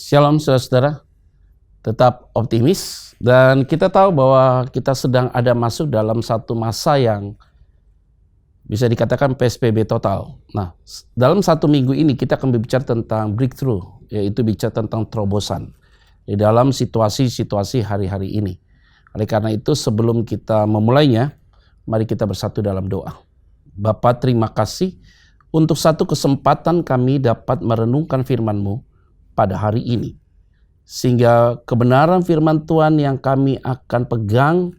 Shalom saudara-saudara, tetap optimis dan kita tahu bahwa kita sedang ada masuk dalam satu masa yang bisa dikatakan PSBB total. Nah, dalam satu minggu ini kita akan berbicara tentang breakthrough, yaitu bicara tentang terobosan di dalam situasi-situasi hari-hari ini. Oleh karena itu sebelum kita memulainya, mari kita bersatu dalam doa. Bapa, terima kasih untuk satu kesempatan kami dapat merenungkan firman-Mu pada hari ini. Sehingga kebenaran firman Tuhan yang kami akan pegang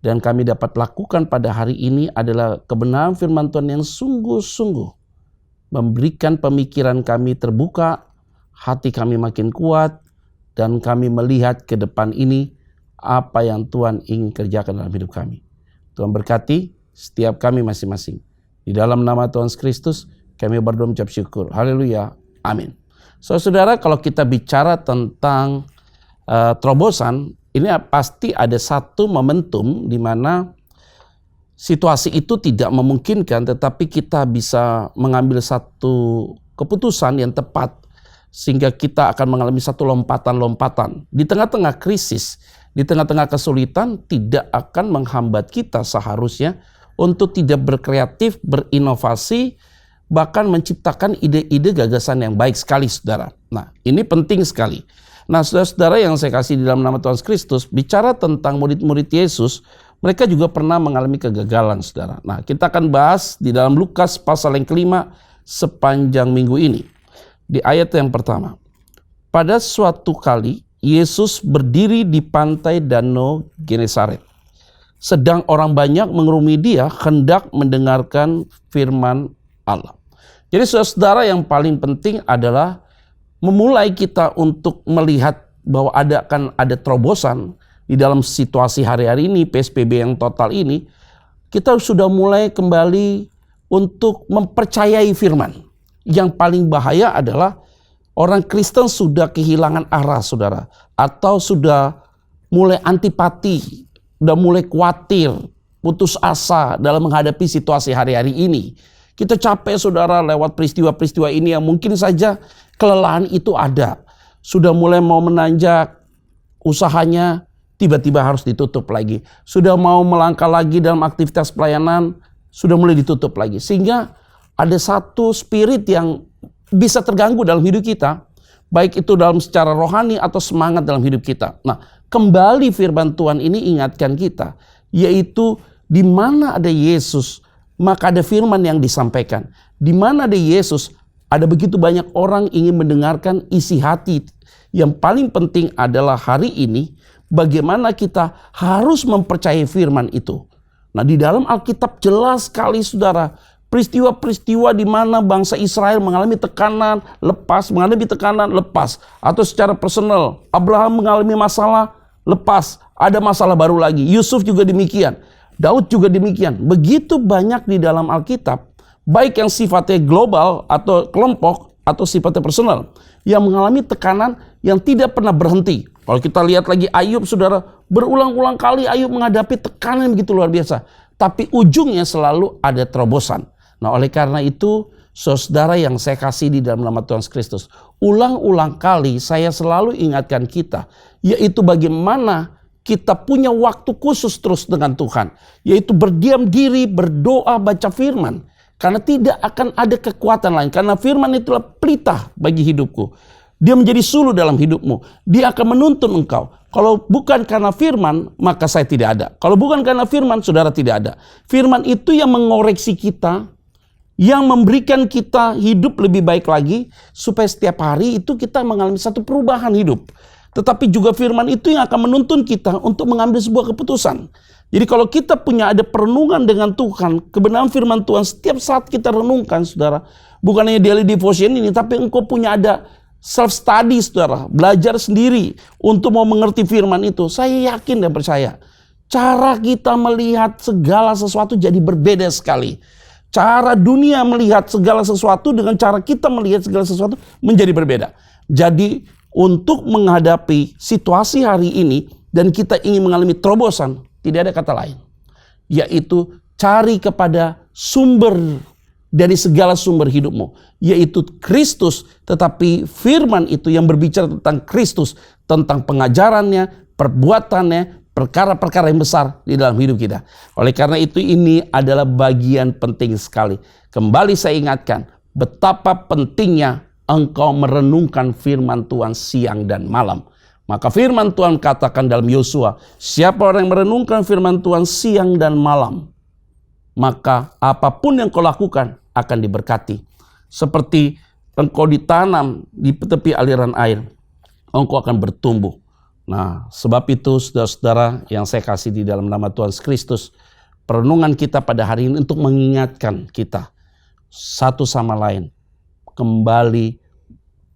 dan kami dapat lakukan pada hari ini adalah kebenaran firman Tuhan yang sungguh-sungguh memberikan pemikiran kami terbuka, hati kami makin kuat, dan kami melihat ke depan ini apa yang Tuhan ingin kerjakan dalam hidup kami. Tuhan berkati setiap kami masing-masing. Di dalam nama Tuhan Kristus kami berdoa mengucap syukur. Haleluya. Amin. Saudara, kalau kita bicara tentang terobosan, ini pasti ada satu momentum di mana situasi itu tidak memungkinkan, tetapi kita bisa mengambil satu keputusan yang tepat sehingga kita akan mengalami satu lompatan-lompatan. Di tengah-tengah krisis, di tengah-tengah kesulitan tidak akan menghambat kita seharusnya untuk tidak berkreatif, berinovasi, bahkan menciptakan ide-ide gagasan yang baik sekali, saudara. Nah, ini penting sekali. Nah, saudara-saudara yang saya kasih di dalam nama Tuhan Kristus, bicara tentang murid-murid Yesus, mereka juga pernah mengalami kegagalan, saudara. Nah, kita akan bahas di dalam Lukas pasal yang kelima sepanjang minggu ini. Di ayat yang pertama. Pada suatu kali, Yesus berdiri di pantai Danau Genesaret. Sedang orang banyak mengerumuni dia, hendak mendengarkan firman Allah. Jadi saudara, yang paling penting adalah memulai kita untuk melihat bahwa akan ada terobosan di dalam situasi hari-hari ini, PSBB yang total ini. Kita sudah mulai kembali untuk mempercayai firman. Yang paling bahaya adalah orang Kristen sudah kehilangan arah, saudara, atau sudah mulai antipati, sudah mulai khawatir, putus asa dalam menghadapi situasi hari-hari ini. Kita capek, saudara, lewat peristiwa-peristiwa ini yang mungkin saja kelelahan itu ada. Sudah mulai mau menanjak usahanya, tiba-tiba harus ditutup lagi. Sudah mau melangkah lagi dalam aktivitas pelayanan, sudah mulai ditutup lagi. Sehingga ada satu spirit yang bisa terganggu dalam hidup kita, baik itu dalam secara rohani atau semangat dalam hidup kita. Nah, kembali firman Tuhan ini ingatkan kita, yaitu di mana ada Yesus, maka ada firman yang disampaikan. Di mana ada Yesus, ada begitu banyak orang ingin mendengarkan isi hati. Yang paling penting adalah hari ini, bagaimana kita harus mempercayai firman itu. Nah, di dalam Alkitab jelas sekali, saudara, peristiwa-peristiwa di mana bangsa Israel mengalami tekanan, lepas, mengalami tekanan, lepas. Atau secara personal, Abraham mengalami masalah, lepas. Ada masalah baru lagi. Yusuf juga demikian. Daud juga demikian. Begitu banyak di dalam Alkitab, baik yang sifatnya global atau kelompok atau sifatnya personal, yang mengalami tekanan yang tidak pernah berhenti. Kalau kita lihat lagi Ayub, saudara, berulang-ulang kali Ayub menghadapi tekanan yang begitu luar biasa. Tapi ujungnya selalu ada terobosan. Nah, oleh karena itu, saudara yang saya kasih di dalam nama Tuhan Kristus, ulang-ulang kali saya selalu ingatkan kita, yaitu bagaimana kita punya waktu khusus terus dengan Tuhan, yaitu berdiam diri, berdoa, baca firman. Karena tidak akan ada kekuatan lain. Karena firman itulah pelita bagi hidupku. Dia menjadi suluh dalam hidupmu. Dia akan menuntun engkau. Kalau bukan karena firman, maka saya tidak ada. Kalau bukan karena firman, saudara tidak ada. Firman itu yang mengoreksi kita, yang memberikan kita hidup lebih baik lagi, supaya setiap hari itu kita mengalami satu perubahan hidup. Tetapi juga firman itu yang akan menuntun kita untuk mengambil sebuah keputusan. Jadi kalau kita punya ada perenungan dengan Tuhan, kebenaran firman Tuhan setiap saat kita renungkan, saudara. Bukan hanya daily devotion ini, tapi engkau punya ada self study, saudara. Belajar sendiri untuk mau mengerti firman itu. Saya yakin dan percaya, cara kita melihat segala sesuatu jadi berbeda sekali. Cara dunia melihat segala sesuatu dengan cara kita melihat segala sesuatu menjadi berbeda. Jadi untuk menghadapi situasi hari ini dan kita ingin mengalami terobosan, tidak ada kata lain, yaitu cari kepada sumber dari segala sumber hidupmu, yaitu Kristus. Tetapi firman itu yang berbicara tentang Kristus, tentang pengajarannya, perbuatannya, perkara-perkara yang besar di dalam hidup kita. Oleh karena itu ini adalah bagian penting sekali. Kembali saya ingatkan, betapa pentingnya engkau merenungkan firman Tuhan siang dan malam. Maka firman Tuhan katakan dalam Yosua, siapa orang yang merenungkan firman Tuhan siang dan malam, maka apapun yang kau lakukan akan diberkati. Seperti engkau ditanam di tepi aliran air, engkau akan bertumbuh. Nah, sebab itu saudara-saudara yang saya kasih di dalam nama Tuhan Kristus, perenungan kita pada hari ini untuk mengingatkan kita satu sama lain, kembali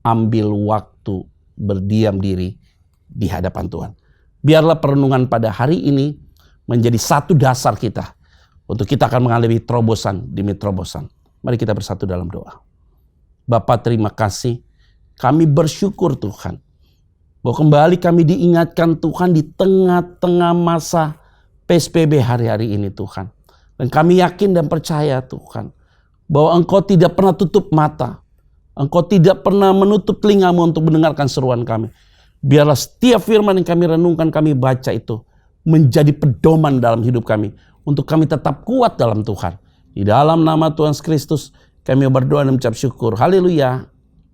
ambil waktu berdiam diri di hadapan Tuhan. Biarlah perenungan pada hari ini menjadi satu dasar kita untuk kita akan mengalami terobosan demi terobosan. Mari kita bersatu dalam doa. Bapa, terima kasih. Kami bersyukur Tuhan, bahwa kembali kami diingatkan Tuhan di tengah-tengah masa PSBB hari-hari ini Tuhan. Dan kami yakin dan percaya Tuhan, bahwa Engkau tidak pernah tutup mata. Engkau tidak pernah menutup telingamu untuk mendengarkan seruan kami. Biarlah setiap firman yang kami renungkan, kami baca itu menjadi pedoman dalam hidup kami, untuk kami tetap kuat dalam Tuhan. Di dalam nama Tuhan Kristus kami berdoa dan mengucap syukur. Haleluya.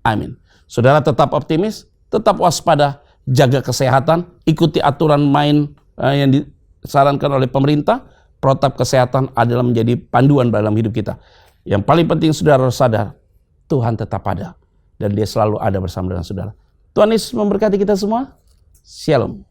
Amin. Saudara tetap optimis, tetap waspada, jaga kesehatan, ikuti aturan main yang disarankan oleh pemerintah. Protap kesehatan adalah menjadi panduan dalam hidup kita. Yang paling penting saudara sadar, Tuhan tetap ada dan Dia selalu ada bersama dengan saudara. Tuhan Yesus memberkati kita semua. Shalom.